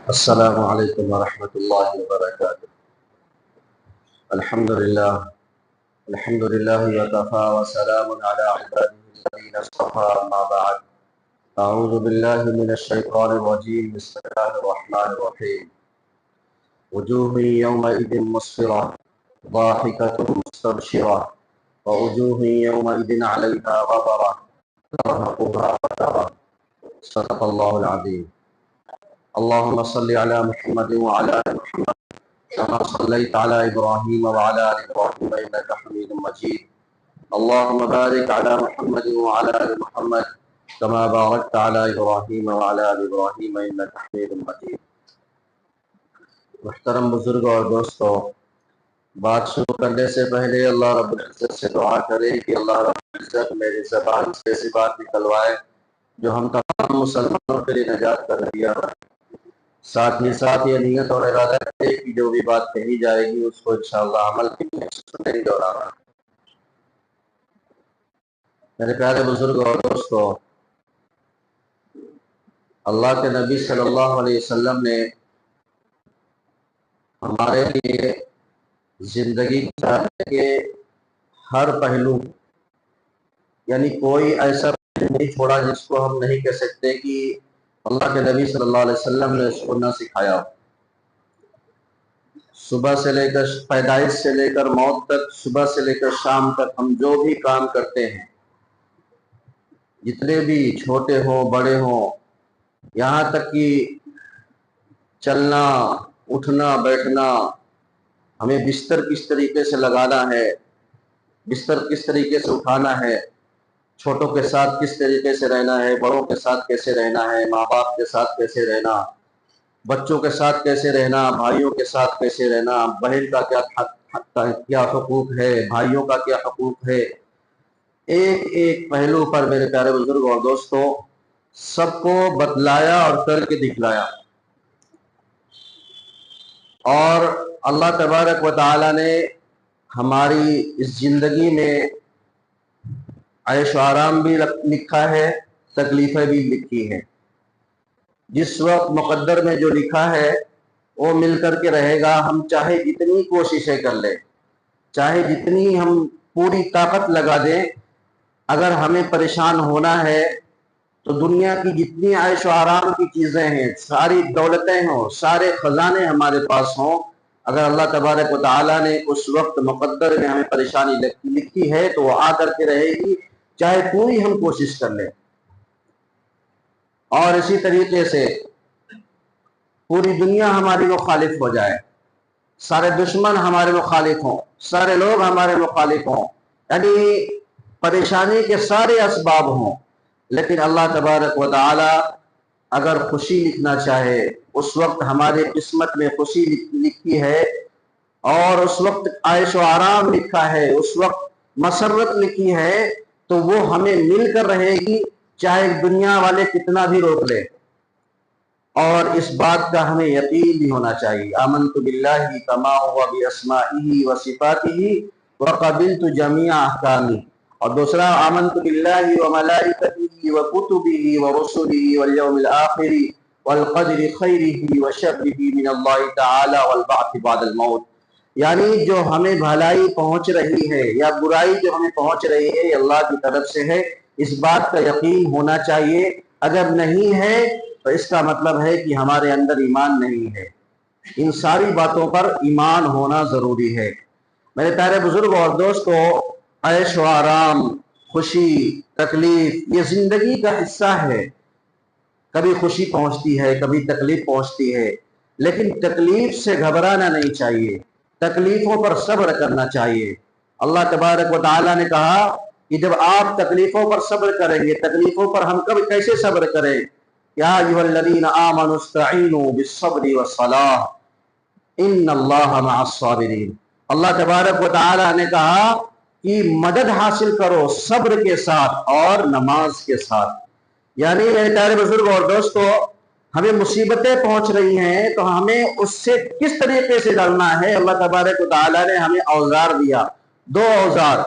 السلام علیکم ورحمۃ اللہ وبرکاتہ۔ الحمدللہ وکفی وسلام علی عبادہ الذین اصطفی، اما بعد۔ اعوذ باللہ من الشیطان الرجیم، بسم اللہ الرحمن الرحیم۔ وجوہ یومئذ مسفرہ ضاحکۃ مستبشرہ ووجوہ یومئذ علیہا غبرہ ترہقها قترہ۔ صدق اللہ العظیم۔ اللهم صل على محمد وعلى آل محمد كما صليت على إبراهيم وعلى آل إبراهيم إنك حميد مجيد۔ اللهم بارك على محمد وعلى آل محمد كما باركت على إبراهيم وعلى آل إبراهيم إنك حميد مجيد۔ محترم بزرگوں اور دوستوں، بات شروع کرنے سے پہلے اللہ رب العزت سے دعا کریں کہ اللہ رب العزت میری زبان سے ایسی بات نکلوائے جو ہم تمام مسلمانوں کے لیے نجات کا ذریعہ بنے۔ ساتھ ہی ساتھ یہ نیت اور ارادہ ہے کہ جو بھی بات کہی جائے گی اس کو انشاءاللہ عمل کی نہیں دہرانا۔ میرے پیارے بزرگ اور دوستو، اللہ کے نبی صلی اللہ علیہ وسلم نے ہمارے لیے زندگی کے ہر پہلو، یعنی کوئی ایسا پہلو نہیں چھوڑا جس کو ہم نہیں کہہ سکتے کہ اللہ کے نبی صلی اللہ علیہ وسلم نے اس کو نہ سکھایا۔ صبح سے لے کر پیدائش سے لے کر موت تک، صبح سے لے کر شام تک ہم جو بھی کام کرتے ہیں، جتنے بھی چھوٹے ہوں بڑے ہوں، یہاں تک کہ چلنا اٹھنا بیٹھنا، ہمیں بستر کس طریقے سے لگانا ہے، بستر کس طریقے سے اٹھانا ہے، چھوٹوں کے ساتھ کس طریقے سے رہنا ہے، بڑوں کے ساتھ کیسے رہنا ہے، ماں باپ کے ساتھ کیسے رہنا، بچوں کے ساتھ کیسے رہنا، بھائیوں کے ساتھ کیسے رہنا، بہن کا کیا حقوق ہے، بھائیوں کا کیا حقوق ہے، ایک ایک پہلو پر میرے پیارے بزرگ اور دوستوں سب کو بتلایا اور کر کے دکھلایا۔ اور اللہ تبارک و تعالی نے ہماری اس زندگی میں عیش و آرام بھی لکھا ہے، تکلیفیں بھی لکھی ہیں۔ جس وقت مقدر میں جو لکھا ہے وہ مل کر کے رہے گا، ہم چاہے جتنی کوششیں کر لیں، چاہے جتنی ہم پوری طاقت لگا دیں، اگر ہمیں پریشان ہونا ہے تو دنیا کی جتنی عیش و آرام کی چیزیں ہیں، ساری دولتیں ہوں، سارے خزانے ہمارے پاس ہوں، اگر اللہ تبارک و تعالیٰ نے اس وقت مقدر میں ہمیں پریشانی لکھی ہے تو وہ آ کر کے رہے گی، چاہے پوری ہم کوشش کر لیں۔ اور اسی طریقے سے پوری دنیا ہماری مخالف ہو جائے، سارے دشمن ہمارے مخالف ہوں، سارے لوگ ہمارے مخالف ہوں، یعنی پریشانی کے سارے اسباب ہوں، لیکن اللہ تبارک و تعالی اگر خوشی لکھنا چاہے، اس وقت ہمارے قسمت میں خوشی لکھی ہے، اور اس وقت عیش و آرام لکھا ہے، اس وقت مسرت لکھی ہے، تو وہ ہمیں مل کر رہے گی، چاہے دنیا والے کتنا بھی روک لے۔ اور اس بات کا ہمیں یقین بھی ہونا چاہیے، آمنت باللہ کما ہوا باسمائہ وصفاتہ وقبلت جمیع احکامہ، اور دوسرا آمنت باللہ وملائکتہ وکتبہ ورسلہ والیوم الآخر والقدر خیرہ وشرہ من اللہ تعالی والبعث بعد الموت، یعنی جو ہمیں بھلائی پہنچ رہی ہے یا برائی جو ہمیں پہنچ رہی ہے اللہ کی طرف سے ہے، اس بات کا یقین ہونا چاہیے۔ اگر نہیں ہے تو اس کا مطلب ہے کہ ہمارے اندر ایمان نہیں ہے۔ ان ساری باتوں پر ایمان ہونا ضروری ہے۔ میرے پیارے بزرگ اور دوستو، عیش و آرام، خوشی، تکلیف یہ زندگی کا حصہ ہے۔ کبھی خوشی پہنچتی ہے، کبھی تکلیف پہنچتی ہے، لیکن تکلیف سے گھبرانا نہیں چاہیے، تکلیفوں پر صبر کرنا چاہیے۔ اللہ تبارک و تعالیٰ نے کہا کہ جب آپ تکلیفوں پر صبر کریں گے، تکلیفوں پر ہم کب کیسے صبر کریں؟ یا ایھا الذین آمنوا استعینوا بالصبر والصلاۃ ان اللہ مع الصابرین۔ اللہ تبارک و تعالیٰ نے کہا کہ مدد حاصل کرو صبر کے ساتھ اور نماز کے ساتھ۔ یعنی میرے پیارے بزرگ اور دوستو، ہمیں مصیبتیں پہنچ رہی ہیں تو ہمیں اس سے کس طریقے سے لڑنا ہے؟ اللہ تبارک و تعالیٰ نے ہمیں اوزار دیا، دو اوزار۔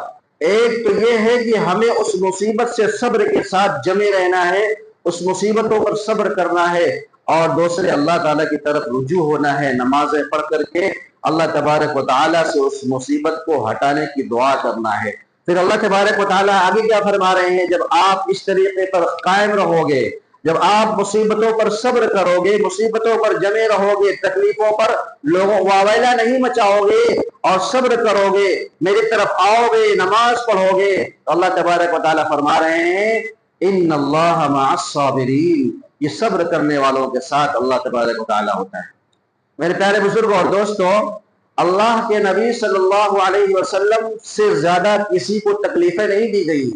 ایک تو یہ ہے کہ ہمیں اس مصیبت سے صبر کے ساتھ جمے رہنا ہے، اس مصیبتوں پر صبر کرنا ہے، اور دوسرے اللہ تعالیٰ کی طرف رجوع ہونا ہے، نمازیں پڑھ کر کے اللہ تبارک و تعالیٰ سے اس مصیبت کو ہٹانے کی دعا کرنا ہے۔ پھر اللہ تبارک و تعالیٰ آگے کیا فرما رہے ہیں؟ جب آپ اس طریقے پر قائم رہو گے، جب آپ مصیبتوں پر صبر کرو گے، مصیبتوں پر جمے رہو گے، تکلیفوں پر لوگوں واویلا نہیں مچاؤ گے اور صبر کرو گے، میری طرف آؤ گے، نماز پڑھو گے، تو اللہ تبارک و تعالیٰ فرما رہے ہیں ان اللہ مع الصابرین، یہ صبر کرنے والوں کے ساتھ اللہ تبارک و تعالیٰ ہوتا ہے۔ میرے پیارے بزرگ اور دوستو، اللہ کے نبی صلی اللہ علیہ وسلم سے زیادہ کسی کو تکلیفیں نہیں دی گئی،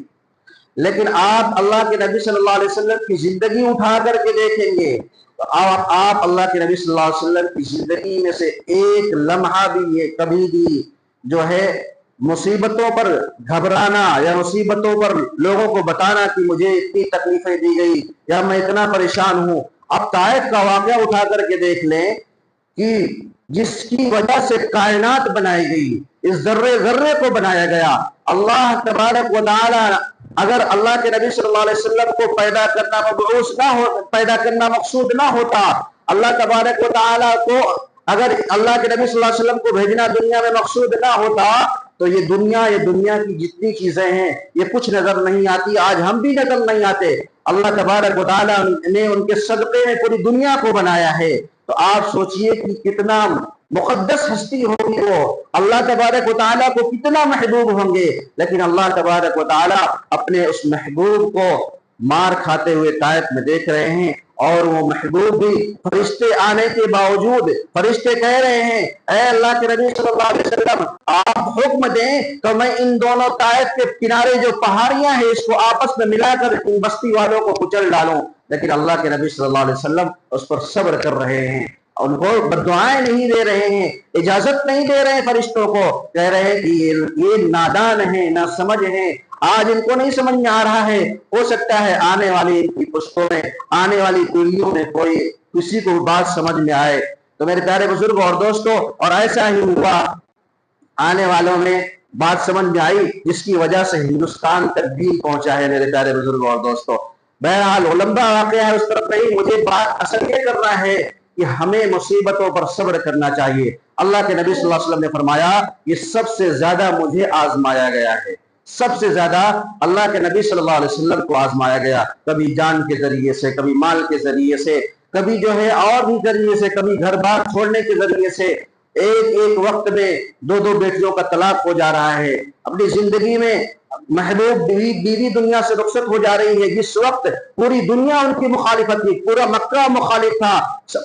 لیکن آپ اللہ کے نبی صلی اللہ علیہ وسلم کی زندگی اٹھا کر کے دیکھیں گے تو آپ اللہ کے نبی صلی اللہ علیہ وسلم کی زندگی میں سے ایک لمحہ بھی یہ کبھی بھی جو ہے مصیبتوں پر گھبرانا یا مصیبتوں پر لوگوں کو بتانا کہ مجھے اتنی تکلیفیں دی گئی یا میں اتنا پریشان ہوں۔ اب طائف کا واقعہ اٹھا کر کے دیکھ لیں کہ جس کی وجہ سے کائنات بنائی گئی، اس ذرے ذرے کو بنایا گیا، اللہ تبارک و تعالی اگر اللہ کے نبی صلی اللہ علیہ وسلم کو پیدا کرنا مبعوث نہ ہو، پیدا کرنا مقصود نہ ہوتا، اللہ تبارک و تعالی کو اگر اللہ کے نبی صلی اللہ علیہ وسلم کو بھیجنا دنیا میں مقصود نہ ہوتا تو یہ دنیا کی جتنی چیزیں ہیں یہ کچھ نظر نہیں آتی، آج ہم بھی نظر نہیں آتے۔ اللہ تبارک و تعالی نے ان کے صدقے میں پوری دنیا کو بنایا ہے، تو آپ سوچئے کہ کتنا مقدس ہستی ہوگی وہ، اللہ تبارک و تعالیٰ کو کتنا محبوب ہوں گے، لیکن اللہ تبارک و تعالیٰ اپنے اس محبوب کو مار کھاتے ہوئے طائف میں دیکھ رہے ہیں، اور وہ محبوب بھی فرشتے آنے کے باوجود فرشتے کہہ رہے ہیں اے اللہ کے نبی صلی اللہ علیہ وسلم آپ حکم دیں تو میں ان دونوں طائف کے کنارے جو پہاڑیاں ہیں اس کو آپس میں ملا کر ان بستی والوں کو کچل ڈالوں، لیکن اللہ کے نبی صلی اللہ علیہ وسلم اس پر صبر کر رہے ہیں، ان کو بددعائیں نہیں دے رہے ہیں، اجازت نہیں دے رہے ہیں فرشتوں کو، کہہ رہے ہیں کہ یہ نادان ہیں، نہ سمجھ ہیں، آج ان کو نہیں سمجھ میں آ رہا ہے، ہو سکتا ہے آنے والی ان کی پشتوں میں، آنے والی پیڑھیوں میں کوئی کسی کو بات سمجھ میں آئے۔ تو میرے پیارے بزرگ اور دوستوں، اور ایسا ہی ہوا، آنے والوں میں بات سمجھ میں آئی جس کی وجہ سے ہندوستان تک دین پہنچا ہے۔ میرے پیارے بزرگ اور دوستوں، بہرحال لمبا واقعہ ہے، اس طرف نہیں، مجھے بات اصل یہ کرنا ہے کہ ہمیں مصیبتوں پر صبر کرنا چاہیے۔ اللہ کے نبی صلی اللہ علیہ وسلم نے فرمایا یہ سب سے زیادہ مجھے آزمایا گیا ہے، سب سے زیادہ اللہ کے نبی صلی اللہ علیہ وسلم کو آزمایا گیا، کبھی جان کے ذریعے سے، کبھی مال کے ذریعے سے، کبھی جو ہے اور بھی ذریعے سے، کبھی گھر بار چھوڑنے کے ذریعے سے، ایک وقت میں دو بیٹیوں کا طلاق ہو جا رہا ہے، اپنی زندگی میں محبوب بیوی دنیا سے رخصت ہو جا رہی ہے، جس وقت پوری دنیا ان کی مخالفت تھی، پورا مکہ مخالف تھا،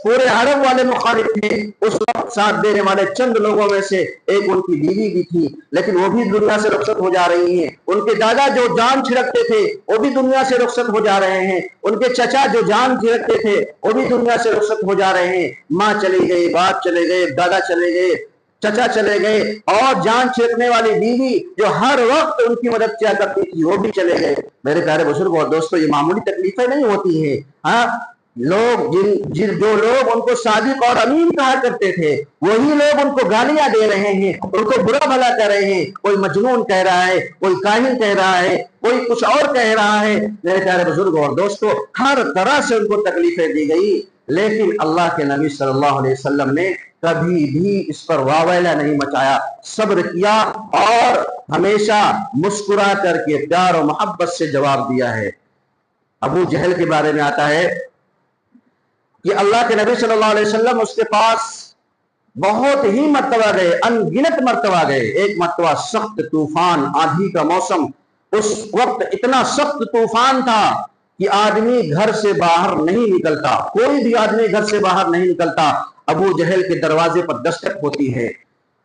پورے عرب والے مخالف تھے، اس وقت ساتھ دینے والے چند لوگوں میں سے ایک ان کی بیوی بھی تھی، لیکن وہ بھی دنیا سے رخصت ہو جا رہی ہیں، ان کے دادا جو جان چھڑکتے تھے وہ بھی دنیا سے رخصت ہو جا رہے ہیں، ان کے چچا جو جان چھڑکتے تھے وہ بھی دنیا سے رخصت ہو جا رہے ہیں، ماں چلی گئی، باپ چلے گئے، دادا چلے گئے، چچا چلے گئے، اور جان چھڑکنے والی بیوی جو ہر وقت ان کی مدد کیا کرتی تھی وہ بھی چلے گئے۔ میرے پیارے بزرگ اور دوستو، یہ معمولی تکلیفیں نہیں ہوتی ہیں، ہاں لوگ جو لوگ ان کو صادق اور امین کہا کرتے تھے وہی لوگ ان کو گالیاں دے رہے ہیں، ان کو برا بھلا کر رہے ہیں، کوئی مجنون کہہ رہا ہے، کوئی کاہن کہہ رہا ہے، کوئی کچھ اور کہہ رہا ہے۔ میرے پیارے بزرگ اور دوستو، ہر طرح سے ان کو تکلیفیں دی گئی، لیکن اللہ کے نبی صلی اللہ علیہ وسلم نے کبھی بھی اس پر واویلا نہیں مچایا، صبر کیا اور ہمیشہ مسکرا کر کے پیار و محبت سے جواب دیا ہے۔ ابو جہل کے بارے میں آتا ہے کہ اللہ کے نبی صلی اللہ علیہ وسلم اس کے پاس بہت ہی مرتبہ گئے، ان گنت مرتبہ گئے۔ ایک مرتبہ سخت طوفان، آندھی کا موسم، اس وقت اتنا سخت طوفان تھا کہ آدمی گھر سے باہر نہیں نکلتا، کوئی بھی آدمی گھر سے باہر نہیں نکلتا۔ ابو جہل کے دروازے پر دستک ہوتی ہے،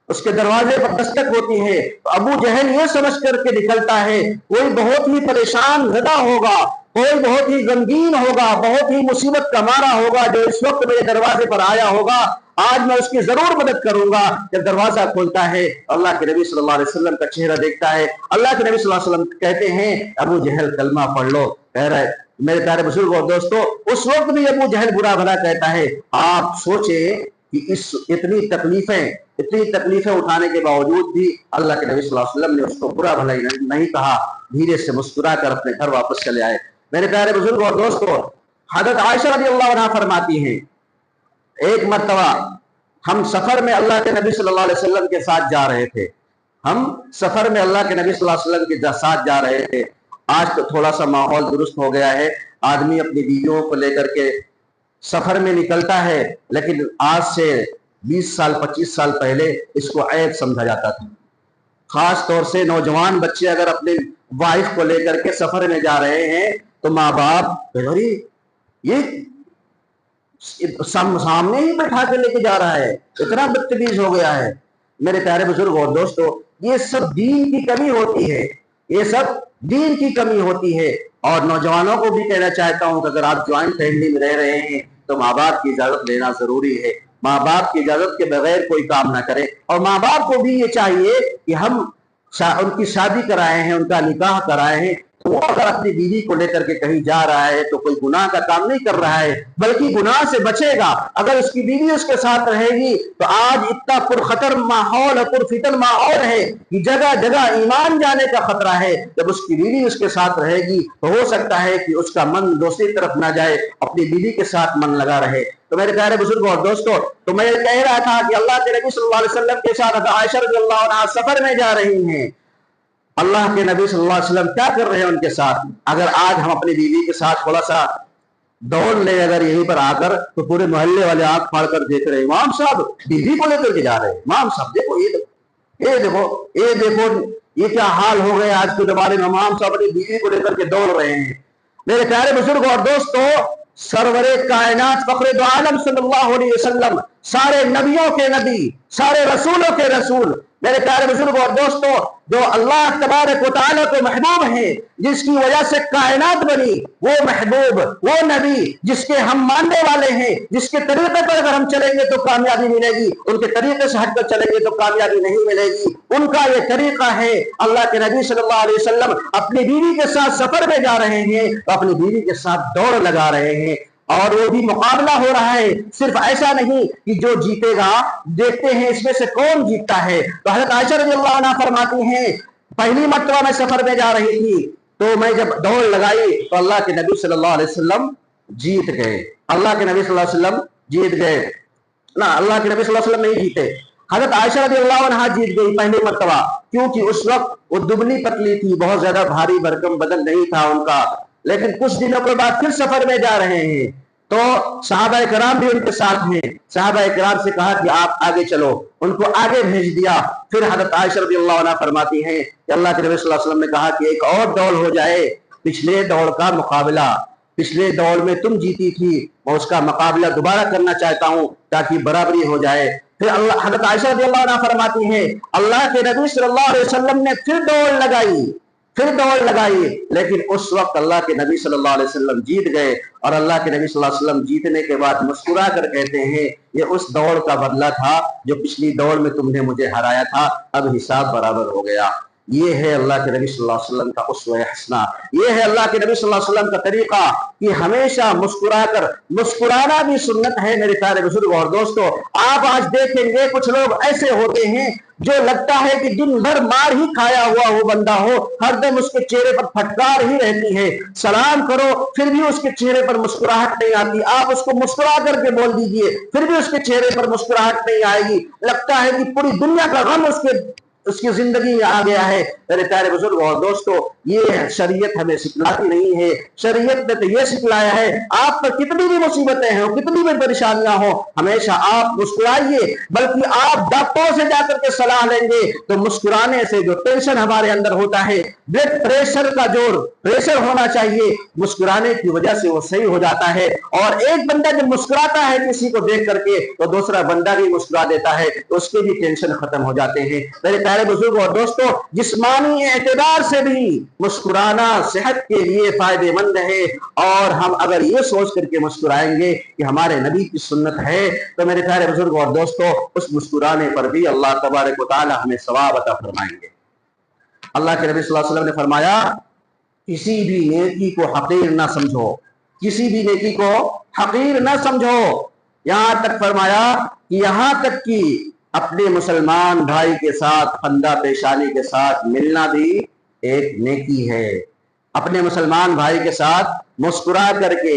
اس کے دروازے پر دستک ہوتی ہے، تو ابو جہل یہ سمجھ کر کے نکلتا ہے کوئی بہت ہی پریشان زدہ ہوگا، کوئی بہت ہی غمگین ہوگا، بہت ہی مصیبت کا مارا ہوگا جو اس وقت میرے دروازے پر آیا ہوگا، آج میں اس کی ضرور مدد کروں گا۔ جب دروازہ کھولتا ہے اللہ کے نبی صلی اللہ علیہ وسلم کا چہرہ دیکھتا ہے، اللہ کے نبی صلی اللہ علیہ وسلم کہتے ہیں ابو جہل کلمہ پڑھ لو۔ کہہ رہا ہے میرے پیارے بزرگ اور دوستو، اس وقت بھی ابو جہل برا بھلا کہتا ہے۔ آپ سوچیں کہ اتنی تکلیفیں اٹھانے کے باوجود بھی اللہ کے نبی صلی اللہ علیہ وسلم نے اس کو برا بھلا نہیں کہا، دھیرے سے مسکرا کر اپنے گھر واپس چلے آئے۔ میرے پیارے بزرگ اور دوستو، حضرت عائشہ رضی اللہ عنہا فرماتی ہیں ایک مرتبہ ہم سفر میں اللہ کے نبی صلی اللہ علیہ وسلم کے ساتھ جا رہے تھے، ہم سفر میں اللہ کے نبی صلی اللہ علیہ وسلم کے ساتھ جا رہے تھے۔ آج تو تھوڑا سا ماحول درست ہو گیا ہے، آدمی اپنی بیویوں کو لے کر کے سفر میں نکلتا ہے، لیکن آج سے 20 سال 25 سال پہلے اس کو عیب سمجھا جاتا تھا۔ خاص طور سے نوجوان بچے اگر اپنے وائف کو لے کر کے سفر میں جا رہے ہیں تو ماں باپ یہ سامنے ہی بٹھا کے لے کے جا رہا ہے، اتنا بدتمیز ہو گیا ہے۔ میرے پیارے بزرگ اور دوستو، یہ سب دین کی کمی ہوتی ہے، یہ سب دین کی کمی ہوتی ہے۔ اور نوجوانوں کو بھی کہنا چاہتا ہوں کہ اگر آپ جوائنٹ فیملی میں رہ رہے ہیں تو ماں باپ کی اجازت لینا ضروری ہے، ماں باپ کی اجازت کے بغیر کوئی کام نہ کرے۔ اور ماں باپ کو بھی یہ چاہیے کہ ہم ان کی شادی کرائے ہیں، ان کا نکاح کرائے ہیں، وہ اگر اپنی بیوی کو لے کر کے کہیں جا رہا ہے تو کوئی گناہ کا کام نہیں کر رہا ہے، بلکہ گناہ سے بچے گا۔ اگر اس کی بیوی اس کے ساتھ رہے گی تو آج اتنا پرخطر ماحول پرفتن ماحول ہے کہ جگہ جگہ ایمان جانے کا خطرہ ہے۔ جب اس کی بیوی اس کے ساتھ رہے گی تو ہو سکتا ہے کہ اس کا من دوسری طرف نہ جائے، اپنی بیوی کے ساتھ من لگا رہے۔ تو میرے پیارے بزرگوں اور دوستوں، تو میں کہہ رہا تھا کہ اللہ کے نبی صلی اللہ علیہ وسلم کے ساتھ عائشہ رضی اللہ عنہا سفر میں جا رہی ہیں، اللہ کے نبی صلی اللہ علیہ وسلم کیا کر رہے ہیں ان کے ساتھ۔ اگر آج ہم اپنی بیوی کے ساتھ تھوڑا سا دوڑ لیں اگر یہیں پر آ کر تو پورے محلے والے آنکھ پھاڑ کر دیکھ رہے ہیں، امام صاحب بیوی کو لے کر کے جا رہے ہیں، امام صاحب دیکھو یہ دیکھو یہ کیا حال ہو گئے آج کے زمانے میں، امام صاحب اپنی بیوی کو لے کر کے دوڑ رہے ہیں۔ میرے پیارے بزرگوں اور دوستوں، سرور کائنات فخر دو عالم صلی اللہ علیہ وسلم، سارے نبیوں کے نبی، سارے رسولوں کے رسول، میرے پیارے بزرگوں اور دوستوں، جو اللہ تبارک و تعالیٰ کو محبوب ہیں، جس کی وجہ سے کائنات بنی، وہ محبوب، وہ نبی جس کے ہم ماننے والے ہیں، جس کے طریقے پر اگر ہم چلیں گے تو کامیابی ملے گی، ان کے طریقے سے ہٹ کر چلیں گے تو کامیابی نہیں ملے گی۔ ان کا یہ طریقہ ہے۔ اللہ کے نبی صلی اللہ علیہ وسلم اپنی بیوی کے ساتھ سفر میں جا رہے ہیں، اپنی بیوی کے ساتھ دوڑ لگا رہے ہیں، اور وہ بھی مقابلہ ہو رہا ہے۔ صرف ایسا نہیں کہ جو جیتے گا، دیکھتے ہیں اس میں سے کون جیتتا ہے۔ تو حضرت عائشہ رضی اللہ عنہ فرماتی ہیں پہلی مرتبہ میں سفر میں جا رہی تھی تو میں جب دوڑ لگائی تو اللہ کے نبی صلی اللہ علیہ وسلم جیت گئے، اللہ کے نبی صلی اللہ علیہ وسلم جیت گئے نہ، اللہ کے نبی صلی اللہ علیہ وسلم نہیں جیتے، حضرت عائشہ رضی اللہ عنہ جیت گئی پہلی مرتبہ، کیونکہ اس وقت وہ دبلی پتلی تھی، بہت زیادہ بھاری بھرکم بدن نہیں تھا ان کا۔ لیکن کچھ دنوں کے بعد پھر سفر میں جا رہے ہیں تو صحابہ کرام بھی ان کے ساتھ ہیں، صحابہ کرام سے کہا کہ آپ آگے چلو، ان کو آگے بھیج دیا۔ پھر حضرت عائشہ رضی اللہ عنہ فرماتی ہیں کہ اللہ کے نبی صلی اللہ علیہ وسلم نے کہا کہ ایک اور دوڑ ہو جائے، پچھلے دوڑ کا مقابلہ، پچھلے دوڑ میں تم جیتی تھی، میں اس کا مقابلہ دوبارہ کرنا چاہتا ہوں تاکہ برابری ہو جائے۔ پھر حضرت عائشہ رضی اللہ عنہ فرماتی ہیں اللہ کے نبی صلی اللہ علیہ وسلم نے پھر دوڑ لگائی، لیکن اس وقت اللہ کے نبی صلی اللہ علیہ وسلم جیت گئے، اور اللہ کے نبی صلی اللہ علیہ وسلم جیتنے کے بعد مسکرا کر کہتے ہیں یہ اس دوڑ کا بدلہ تھا جو پچھلی دوڑ میں تم نے مجھے ہرایا تھا، اب حساب برابر ہو گیا۔ یہ ہے اللہ کے نبی صلی اللہ علیہ وسلم کا اسوہ حسنہ، یہ ہے اللہ کے نبی صلی اللہ علیہ وسلم کا طریقہ کہ ہمیشہ مسکرا کر، مسکرانا بھی سنت ہے۔ میرے پیارے بزرگوں اور دوستوں، آپ آج دیکھیں گے کچھ لوگ ایسے ہوتے ہیں جو لگتا ہے کہ دن بھر مار ہی کھایا ہوا وہ بندہ ہو، ہر دم اس کے چہرے پر پھٹکار ہی رہتی ہے، سلام کرو پھر بھی اس کے چہرے پر مسکراہٹ نہیں آتی، آپ اس کو مسکرا کر کے بول دیجئے پھر بھی اس کے چہرے پر مسکراہٹ نہیں آئے گی، لگتا ہے کہ پوری دنیا کا غم اس کی زندگی میں آ گیا ہے۔ میرے پیارے بزرگوں اور دوستوں، یہ شریعت ہمیں سکھلاتی نہیں ہے، شریعت نے تو یہ سکھلایا ہے آپ پر کتنی بھی مصیبتیں ہوں، کتنی بھی پریشانیاں ہوں، ہمیشہ آپ مسکرائیے، بلکہ آپ ڈاکٹروں سے جا کر کے صلاح لیں گے تو مسکرانے سے جو ٹینشن ہمارے اندر ہوتا ہے، بلڈ پریشر کا جو پریشر ہونا چاہیے، مسکرانے کی وجہ سے وہ صحیح ہو جاتا ہے۔ اور ایک بندہ جب مسکراتا ہے کسی کو دیکھ کر کے تو دوسرا بندہ بھی مسکرا دیتا ہے تو اس کے بھی ٹینشن ختم ہو جاتے ہیں۔ میرے پیارے بزرگوں اور دوستوں، جسمانی اعتبار سے بھی مسکرانا صحت کے لیے فائدے مند ہے، اور ہم اگر یہ سوچ کر کے مسکرائیں گے کہ ہمارے نبی کی سنت ہے تو میرے پیارے بزرگوں اور دوستوں، اس مسکرانے پر بھی اللہ تبارک و تعالی ہمیں ثواب عطا فرمائیں گے۔ اللہ کے نبی صلی اللہ علیہ وسلم نے فرمایا کسی بھی نیکی کو حقیر نہ سمجھو، کسی بھی نیکی کو حقیر نہ سمجھو، یہاں تک فرمایا کہ یہاں تک کہ اپنے مسلمان بھائی کے ساتھ خندہ پیشانی کے ساتھ ملنا بھی ایک نیکی ہے۔ اپنے مسلمان بھائی کے ساتھ مسکرا کر کے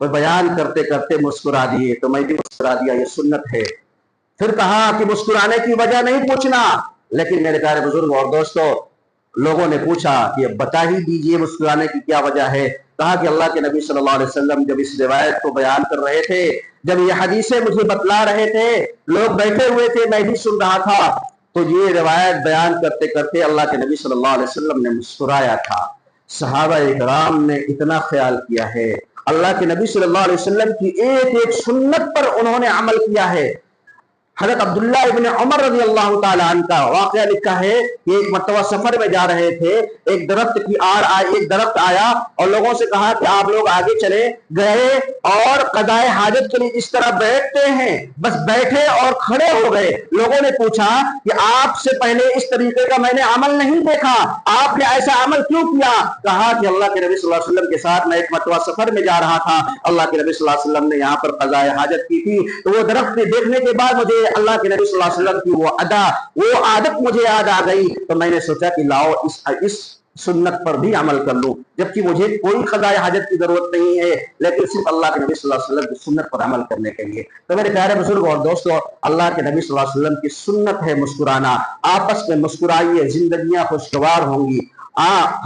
کوئی بیان کرتے کرتے مسکرا دیے تو میں بھی مسکرا دیا، یہ سنت ہے۔ پھر کہا کہ مسکرانے کی وجہ نہیں پوچھنا، لیکن میرے پیارے بزرگ اور دوستو لوگوں نے پوچھا کہ بتا ہی دیجئے مسکرانے کی کیا وجہ ہے۔ کہا کہ اللہ کے نبی صلی اللہ علیہ وسلم جب اس روایت کو بیان کر رہے تھے، جب یہ حدیثیں مجھے بتلا رہے تھے، لوگ بیٹھے ہوئے تھے، میں بھی سن رہا تھا، تو یہ روایت بیان کرتے کرتے اللہ کے نبی صلی اللہ علیہ وسلم نے مسکرایا تھا۔ صحابہ اکرام نے اتنا خیال کیا ہے، اللہ کے نبی صلی اللہ علیہ وسلم کی ایک ایک سنت پر انہوں نے عمل کیا ہے۔ حضرت عبداللہ ابن عمر رضی اللہ تعالیٰ عنہ کا واقعہ لکھا ہے کہ ایک مرتبہ سفر میں جا رہے تھے، ایک درخت کی آڑ آئی، ایک درخت آیا اور لوگوں سے کہا کہ آپ لوگ آگے چلے گئے اور قضائے حاجت کے لیے اس طرح بیٹھتے ہیں، بس بیٹھے اور کھڑے ہو گئے۔ لوگوں نے پوچھا کہ آپ سے پہلے اس طریقے کا میں نے عمل نہیں دیکھا، آپ نے ایسا عمل کیوں کیا؟ کہا کہ اللہ کے نبی صلی اللہ علیہ وسلم کے ساتھ میں ایک مرتبہ سفر میں جا رہا تھا، اللہ کے نبی صلی اللہ علیہ وسلم نے یہاں پر قضائے حاجت کی تھی، تو وہ درخت دیکھنے کے بعد مجھے اللہ کے نبی صلی اللہ علیہ وسلم کی وہ ادا، وہ عادت مجھے یاد آ گئی، تو میں نے سوچا کہ لاؤ اس سنت پر بھی عمل کر لوں، جبکہ مجھے کوئی قضاء حاجت کی ضرورت نہیں ہے، لیکن صرف اللہ کے نبی صلی اللہ علیہ وسلم کی سنت پر عمل کرنے کے لیے۔ تو میرے پیارے بزرگ اور دوستو، اللہ کے نبی صلی اللہ علیہ وسلم کی سنت ہے مسکرانا۔ آپس میں مسکرائیے، زندگیاں خوشگوار ہوں گی۔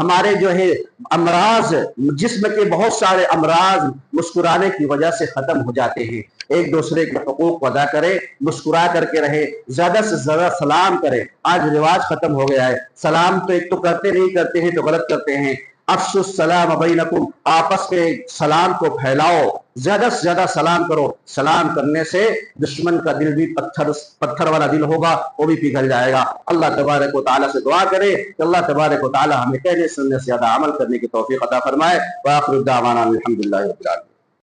ہمارے جو ہے امراض، جسم کے بہت سارے امراض مسکرانے کی وجہ سے ختم ہو جاتے ہیں۔ ایک دوسرے کے حقوق ادا کرے، مسکرا کر کے رہے، زیادہ سے زیادہ سلام کرے۔ آج رواج ختم ہو گیا ہے، سلام تو ایک تو کرتے نہیں، کرتے ہیں تو غلط کرتے ہیں۔ افشوا السلام بینکم، آپس میں سلام کو پھیلاؤ، زیادہ سے زیادہ سلام کرو۔ سلام کرنے سے دشمن کا دل بھی پتھر والا دل ہوگا، وہ بھی پگھل جائے گا۔ اللہ تبارک و تعالیٰ سے دعا کرے کہ اللہ تبارک و تعالیٰ ہمیں کہنے سننے سے زیادہ عمل کرنے کی توفیق عطا فرمائے۔ وآخر دعوانا الحمدللہ رب العالمین۔